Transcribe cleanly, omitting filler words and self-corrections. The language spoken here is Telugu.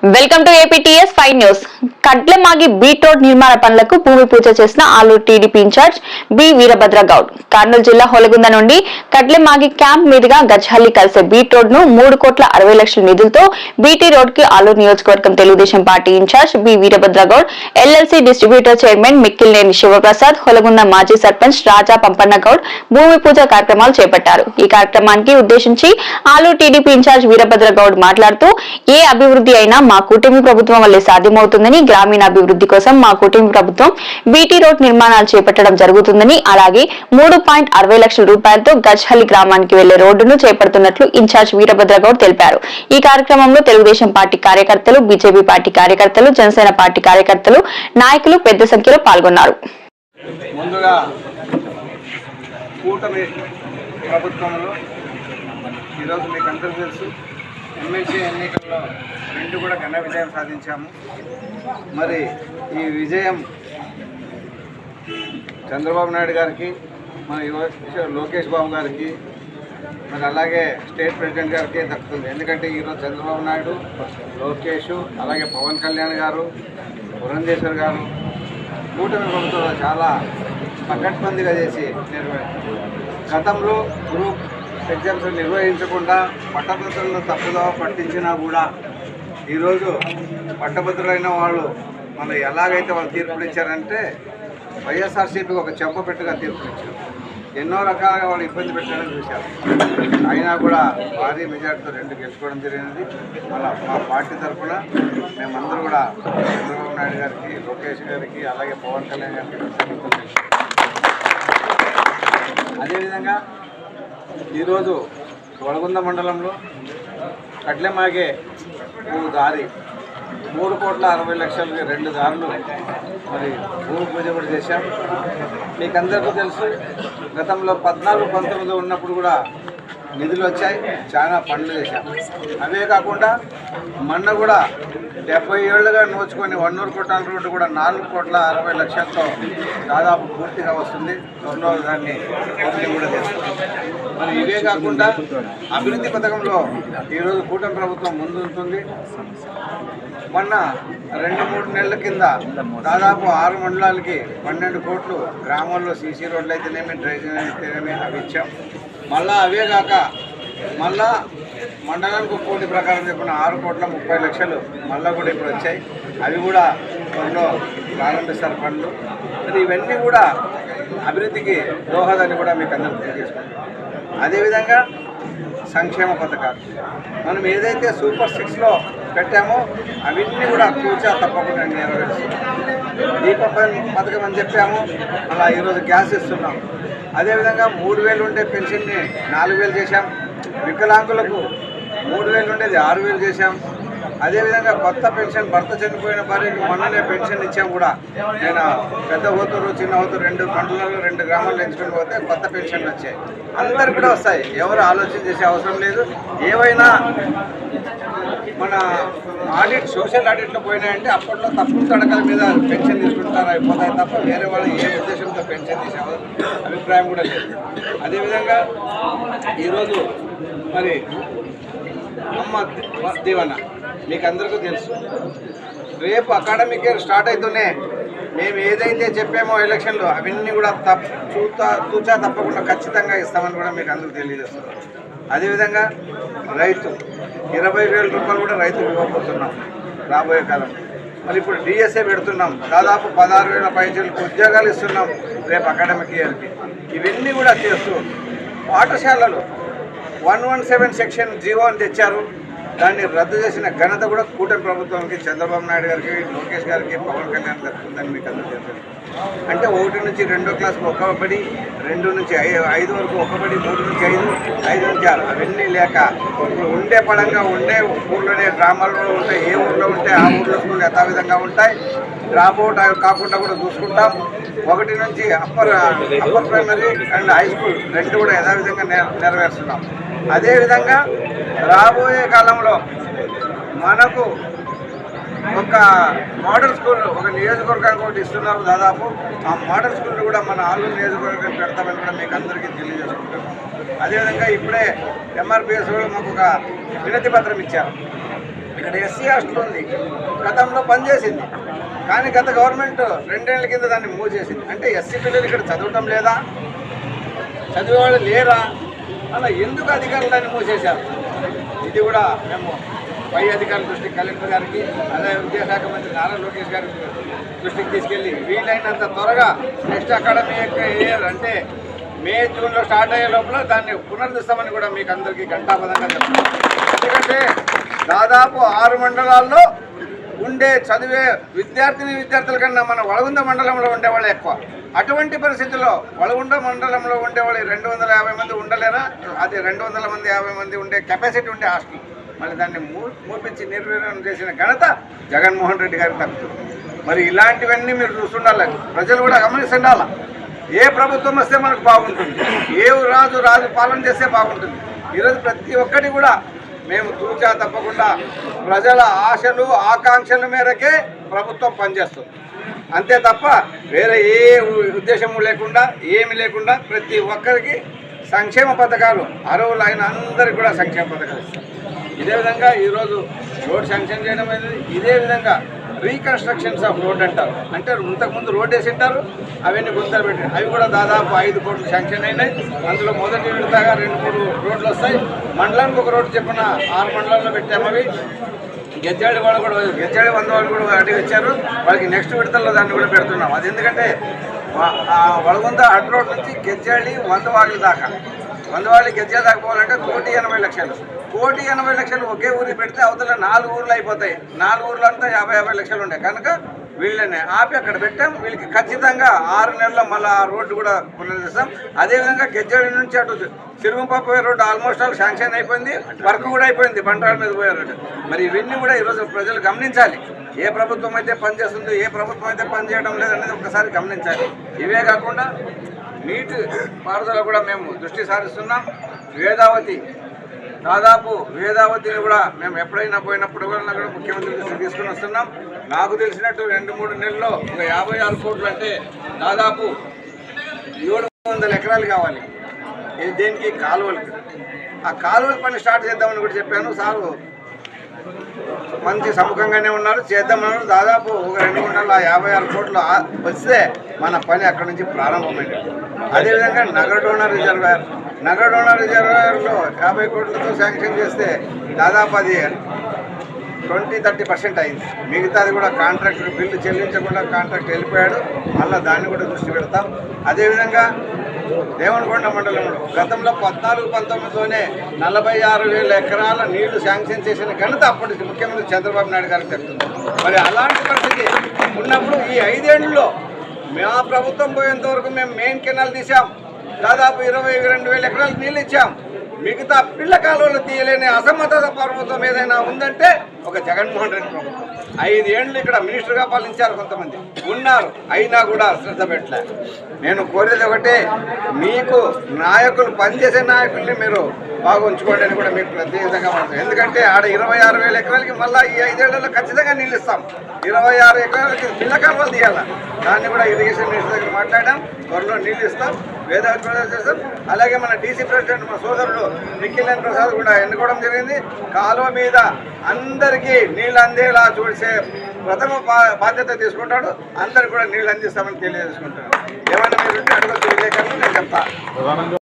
Welcome to APTS 5 news. Kadlamagi beat road నిర్మాణ పనులకు భూమి పూజ చేసిన Aluru TDP incharge B Veerabhadra Goud. Kurnool జిల్లా హొలగుంద నుండి కడ్లమాగి క్యాంప్ మీదుగా గజ్హల్లి కలిసే బీట్ రోడ్ ను 3,60,00,000 నిధులతో బీటీ రోడ్ కి ఆలూరు నియోజకవర్గం Telugudesam party in charge B Veerabhadra Goud, LLC distributor chairman Mikkilineni Sivaprasad, Holagunda మాజీ సర్పంచ్ రాజా పంపన్న గౌడ్ భూమి పూజ కార్యక్రమాలు చేపట్టారు. ఈ కార్యక్రమానికి ఉద్దేశించి ఆలూరు టీడీపీ ఇన్ఛార్జ్ వీరభద్ర గౌడ్ మాట్లాడుతూ, ఏ అభివృద్ధి అయినా మా కూటమి ప్రభుత్వం వల్లే సాధ్యమవుతుందని, గ్రామీణాభివృద్ధి కోసం మా కూటమి ప్రభుత్వం బీటీ రోడ్ నిర్మాణాలు చేపట్టడం జరుగుతుందని, అలాగే 3,60,00,000 రూపాయలతో గజ్హల్లి గ్రామానికి వెళ్లే రోడ్డును చేపడుతున్నట్లు ఇన్ఛార్జ్ వీరభద్ర గౌడ్ తెలిపారు. ఈ కార్యక్రమంలో తెలుగుదేశం పార్టీ కార్యకర్తలు, బీజేపీ పార్టీ కార్యకర్తలు, జనసేన పార్టీ కార్యకర్తలు, నాయకులు పెద్ద సంఖ్యలో పాల్గొన్నారు. ముందుగా కూటమి ప్రభుత్వంలో ఈరోజు మీకు అందరూ తెలుసు, ఎమ్మెల్సీ ఎన్నికల్లో 2 కూడా ఘన విజయం సాధించాము. మరి ఈ విజయం చంద్రబాబు నాయుడు గారికి, మన లోకేష్ బాబు గారికి, మరి అలాగే స్టేట్ ప్రెసిడెంట్ గారికి దక్కుతుంది. ఎందుకంటే ఈరోజు చంద్రబాబు నాయుడు, లోకేష్, అలాగే పవన్ కళ్యాణ్ గారు, పురంధేశ్వర్ గారు కూటమి ప్రభుత్వంలో చాలా పకడ్బందీగా చేసి గతంలో గ్రూప్ ఎగ్జామ్స్ నిర్వహించకుండా పట్టభద్రులను తప్పుగా పట్టించినా కూడా ఈరోజు పట్టభద్రులైన వాళ్ళు మనం ఎలాగైతే వాళ్ళు తీర్పులు ఇచ్చారంటే వైఎస్ఆర్సీపీకి ఒక చెంపపెట్టుగా తీర్పులు ఇచ్చారు. ఎన్నో రకాలుగా వాళ్ళు ఇబ్బంది పెట్టడం చూశారు. అయినా కూడా భారీ మెజార్టీతో 2 గెలుచుకోవడం జరిగినది. మళ్ళీ మా పార్టీ తరఫున మేమందరూ కూడా చంద్రబాబు నాయుడు గారికి, లోకేష్ గారికి, అలాగే పవన్ కళ్యాణ్ గారికి అదేవిధంగా ఈరోజు వడగుంద మండలంలో కడ్లెమాగే దారి 3,60,00,000 2 దారులు మరి భూమి పూజ కూడా చేశాం. మీకు అందరికీ తెలుసు, గతంలో 14-19 ఉన్నప్పుడు కూడా నిధులు వచ్చాయి, చాలా పనులు చేశాం. అవే కాకుండా మొన్న కూడా 70 ఏళ్ళుగా నోచుకొని వన్నూరు కొట్టాల రోడ్డు కూడా 4,60,00,000తో దాదాపు పూర్తిగా వస్తుంది. త్వరలో దాన్ని పూర్తి కూడా చేస్తుంది. మరి ఇవే కాకుండా అభివృద్ధి పథకంలో ఈరోజు కూటమి ప్రభుత్వం ముందుంటుంది. మొన్న 2-3 నెలల కింద దాదాపు 6 మండలాలకి 12 కోట్లు గ్రామాల్లో సీసీ రోడ్లు అయితేనేమి, డ్రైనేజ్ అయితేనేమి అవి ఇచ్చాం. మళ్ళా అవే కాక మళ్ళా మండలానికి కోటి ప్రకారం చెప్పిన 6,30,00,000 మళ్ళీ కూడా ఇప్పుడు వచ్చాయి. అవి కూడా త్వరలో ప్రారంభిస్తారు పనులు. మరి ఇవన్నీ కూడా అభివృద్ధికి దోహదాన్ని కూడా మీకు అందరూ తెలియజేసుకుంటాం. అదేవిధంగా సంక్షేమ పథకాలు మనం ఏదైతే సూపర్ 6లో పెట్టామో అవన్నీ కూడా కూర్చా తప్పకుండా నెరవేరుస్తున్నాం. దీపం పథకం అని చెప్పాము, అలా ఈరోజు గ్యాస్ ఇస్తున్నాం. అదేవిధంగా 3,000 ఉండే పెన్షన్ని 4,000 చేశాం. వికలాంగులకు 3,000 ఉండేది 6,000 చేశాం. అదేవిధంగా కొత్త పెన్షన్, భర్త చనిపోయిన భార్యకి మొన్ననే పెన్షన్ ఇచ్చాం కూడా. నేను పెద్ద హోతూరు, చిన్న హోతూరు 2 మండలాల్లో 2 గ్రామాల్లో ఎంచుకుని పోతే కొత్త పెన్షన్లు వచ్చాయి. అందరు కూడా వస్తాయి, ఎవరు ఆలోచన చేసే అవసరం లేదు. ఏవైనా మన ఆడిట్, సోషల్ ఆడిట్లో పోయినాయంటే అప్పట్లో తప్పుడు తడకల మీద పెన్షన్ తీసుకుంటారు, అయిపోతాయి తప్ప వేరే వాళ్ళు ఏ ఉద్దేశంతో పెన్షన్ తీసే అభిప్రాయం కూడా లేదు. అదేవిధంగా ఈరోజు మరి అమ్మ దీవెన మీకు అందరికీ తెలుసు. రేపు అకాడమిక్ ఇయర్ స్టార్ట్ అవుతూనే మేము ఏదైతే చెప్పామో ఎలక్షన్లో అవన్నీ కూడా తూచా తప్పకుండా ఖచ్చితంగా ఇస్తామని కూడా మీకు అందరికీ తెలియజేస్తున్నాం. అదేవిధంగా రైతు 20,000 రూపాయలు కూడా రైతులు ఇవ్వబోతున్నాం రాబోయే కాలం. మరి ఇప్పుడు డిఎస్ఏ పెడుతున్నాం, దాదాపు 16,000 పైచలకు ఉద్యోగాలు ఇస్తున్నాం రేపు అకాడమిక్ ఇయర్కి. ఇవన్నీ కూడా చేస్తూ పాఠశాలలు 117 సెక్షన్ జీవో అని తెచ్చారు, దాన్ని రద్దు చేసిన ఘనత కూడా కూటమి ప్రభుత్వానికి, చంద్రబాబు నాయుడు గారికి, లోకేష్ గారికి, పవన్ కళ్యాణ్ దక్కుతుందని మీకు అందరూ తెలుసు. అంటే 1 నుంచి 2వ క్లాస్కి 1 బడి, 2 నుంచి 5 వరకు 1 బడి, 3 నుంచి 5, 5 నుంచి 6 అవన్నీ లేక ఇప్పుడు ఉండే పడంగా ఉండే ఊళ్ళోనే గ్రామాల్లో ఉంటాయి. ఏ ఊళ్ళో ఉంటే ఆ ఊళ్ళో స్కూల్ యథావిధంగా ఉంటాయి. డ్రాప్ అవుట్ కాకుండా కూడా చూసుకుంటాం. 1 నుంచి upper primary and high school 2 కూడా యథావిధంగా నెరవేరుస్తున్నాం. అదేవిధంగా రాబోయే కాలంలో మనకు ఒక మోడల్ స్కూల్ ఒక నియోజకవర్గానికి ఒకటి ఇస్తున్నారు దాదాపు. ఆ మోడల్ స్కూల్ కూడా మన ఆలూరు నియోజకవర్గానికి పెడతామని కూడా మీకు అందరికీ తెలియజేసుకుంటున్నాం. అదేవిధంగా ఇప్పుడే ఎంఆర్పిఎస్ మాకు ఒక వినతి పత్రం ఇచ్చారు. ఇక్కడ ఎస్సీ హాస్టల్ ఉంది, గతంలో పనిచేసింది. కానీ గత గవర్నమెంట్ 2 ఏళ్ల కింద దాన్ని మూవ్ చేసింది. అంటే ఎస్సీ పిల్లలు ఇక్కడ చదవటం లేదా, చదివేవాళ్ళు లేరా, అలా ఎందుకు అధికారులు దాన్ని మూవ్ చేశారు? ఇది కూడా మేము పై అధికారుల దృష్టికి, కలెక్టర్ గారికి, అలాగే విద్యాశాఖ మంత్రి నారా లోకేష్ గారి దృష్టికి తీసుకెళ్ళి వీలైనంత త్వరగా నెక్స్ట్ అకాడమిక్ ఇయర్ అంటే మే జూన్లో స్టార్ట్ అయ్యే లోపల దాన్ని పునరుద్ధరిస్తామని కూడా మీకు అందరికీ ఘంటాపథంగా చెప్తున్నాం. ఎందుకంటే దాదాపు 6 మండలాల్లో ఉండే చదివే విద్యార్థుల కన్నా మన వలగుంద మండలంలో ఉండేవాళ్ళు ఎక్కువ. అటువంటి పరిస్థితుల్లో వలగుంద మండలంలో ఉండేవాళ్ళు 250 మంది ఉండలేరా? అది 250 మంది ఉండే కెపాసిటీ ఉండే హాస్టల్. మళ్ళీ దాన్ని మూపించి నిర్వీర్యం చేసిన ఘనత జగన్మోహన్ రెడ్డి గారికి తగ్గుతుంది. మరి ఇలాంటివన్నీ మీరు చూస్తుండాలని ప్రజలు కూడా గమనిస్తుండాల. ఏ ప్రభుత్వం వస్తే మనకు బాగుంటుంది, ఏ రాజు పాలన చేస్తే బాగుంటుంది. ఈరోజు ప్రతి ఒక్కటి కూడా మేము తూచా తప్పకుండా ప్రజల ఆశలు ఆకాంక్షల మేరకే ప్రభుత్వం పనిచేస్తుంది. అంతే తప్ప వేరే ఏ ఉద్దేశము లేకుండా, ఏమి లేకుండా ప్రతి ఒక్కరికి సంక్షేమ పథకాలు అర్హులైన అందరికీ కూడా సంక్షేమ పథకాలు ఇస్తారు. ఇదే విధంగా ఈరోజు రోడ్ శాంక్షన్ చేయడం అనేది, ఇదే విధంగా రీకన్స్ట్రక్షన్స్ ఆఫ్ రోడ్ అంటారు. అంటే ఇంతకుముందు రోడ్ వేసి ఉంటారు, అవన్నీ గుంతలు పెట్టారు. అవి కూడా దాదాపు 5 కోట్లు శాంక్షన్ అయినాయి. అందులో మొదటి విడతగా 2-3 రోడ్లు వస్తాయి. మండలానికి ఒక రోడ్డు చెప్పిన 6 మండలాల్లో పెట్టాము. అవి గెజ్జాడి వాళ్ళు కూడా, గెజ్జాడి 100 వాళ్ళు కూడా అడిగి వచ్చారు. వాళ్ళకి నెక్స్ట్ విడతల్లో దాన్ని కూడా పెడుతున్నాం. అది ఎందుకంటే వలగుంద అడ్డు రోడ్ నుంచి గెజ్జాడి 100 వాగుల దాకా, 100 వాళ్ళు గెజ్జాడి దాకా పోవాలంటే 1,80,00,000. 1,80,00,000 ఒకే ఊరికి పెడితే అవతల 4 ఊర్లు అయిపోతాయి. 4 ఊర్లు అంతా 50 లక్షలు ఉండే కనుక వీళ్ళని ఆపి అక్కడ పెట్టాం. వీళ్ళకి ఖచ్చితంగా 6 నెలల్లో మళ్ళీ ఆ రోడ్డు కూడా పునరుద్ధరిస్తాం. అదేవిధంగా గెజ్జాడి నుంచి అటు సిరుగుంప పోయే రోడ్డు ఆల్మోస్ట్ ఆల్ శాంక్షన్ అయిపోయింది, వర్క్ కూడా అయిపోయింది, బండరాల మీద పోయే రోడ్డు. మరి ఇవన్నీ కూడా ఈరోజు ప్రజలు గమనించాలి. ఏ ప్రభుత్వం అయితే పనిచేస్తుందో, ఏ ప్రభుత్వం అయితే పనిచేయడం లేదనేది ఒకసారి గమనించాలి. ఇవే కాకుండా నీటి పారుదల కూడా మేము దృష్టి సారిస్తున్నాం. వేదావతి దాదాపు వేదావతిని కూడా మేము ఎప్పుడైనా పోయినప్పుడు కూడా ముఖ్యమంత్రి దృష్టి తీసుకుని వస్తున్నాం. నాకు తెలిసినట్టు 2-3 నెలల్లో ఒక 56 కోట్లు అంటే దాదాపు 700 ఎకరాలు కావాలి. ఇది దేనికి? కాలువలకి. ఆ కాలువల పని స్టార్ట్ చేద్దామని కూడా చెప్పాను. సారు మంచి సముఖంగానే ఉన్నారు, చేద్దామన్నారు. దాదాపు ఒక 256 కోట్లు వస్తే మన పని అక్కడ నుంచి ప్రారంభమైంది. అదేవిధంగా నగరడోనా రిజర్వాయర్లో 50 కోట్లతో శాంక్షన్ చేస్తే దాదాపు అది 20-30% అయింది. మిగతాది కూడా కాంట్రాక్టర్ బిల్లు చెల్లించకుండా కాంట్రాక్ట్ వెళ్ళిపోయాడు. మళ్ళీ దాన్ని కూడా దృష్టి పెడతాం. అదేవిధంగా దేవనకొండ మండలంలో గతంలో 14-19లోనే 46,000 ఎకరాల నీళ్లు శాంక్షన్ చేసిన ఘనత అప్పటి ముఖ్యమంత్రి చంద్రబాబు నాయుడు గారికి దక్కుతుంది. మరి అలాంటి పరిస్థితి ఉన్నప్పుడు ఈ 5 ఏళ్లలో మా ప్రభుత్వం పోయేంత వరకు మేము మెయిన్ కెనాల్ తీసాం. దాదాపు 22,000 ఎకరాలకు నీళ్ళు ఇచ్చాం. మిగతా పిల్ల కాలువలు తీయలేని అసమర్థ ప్రభుత్వం ఏదైనా ఉందంటే ఒక జగన్మోహన్ రెడ్డి ప్రభుత్వం. 5 ఏళ్ళు ఇక్కడ మినిస్టర్గా పాలించారు, కొంతమంది ఉన్నారు, అయినా కూడా శ్రద్ధ పెట్టలేదు. నేను కోరేది ఒకటే, మీకు నాయకులు, పనిచేసే నాయకుల్ని మీరు బాగా ఉంచుకోండి అని కూడా మీకు ప్రత్యేకంగా ఉంటుంది. ఎందుకంటే ఆడ 26,000 ఎకరాలకి మళ్ళీ ఈ 5 ఏళ్లలో ఖచ్చితంగా నీళ్ళు ఇస్తాం. 26 ఎకరాలకి పిల్ల కాలువలు తీయాలి. దాన్ని కూడా ఇరిగేషన్ మినిస్టర్ దగ్గర మాట్లాడాం. త్వరలో నీళ్ళు ఇస్తాం, వేదావతి ప్రసాద్ చేస్తాం. అలాగే మన డీసీ ప్రెసిడెంట్ మా సోదరుడు నిఖిల్ ప్రసాద్ కూడా ఎన్నుకోవడం జరిగింది. కాలువ మీద అందరికీ నీళ్ళు అందేలా చూసే ప్రథమ బాధ్యత తీసుకుంటాడు. అందరికి కూడా నీళ్ళు అందిస్తామని తెలియజేసుకుంటాడు. ఏమైనా మీరు అడగచ్చు విలేకరులు, నేను చెప్తాను.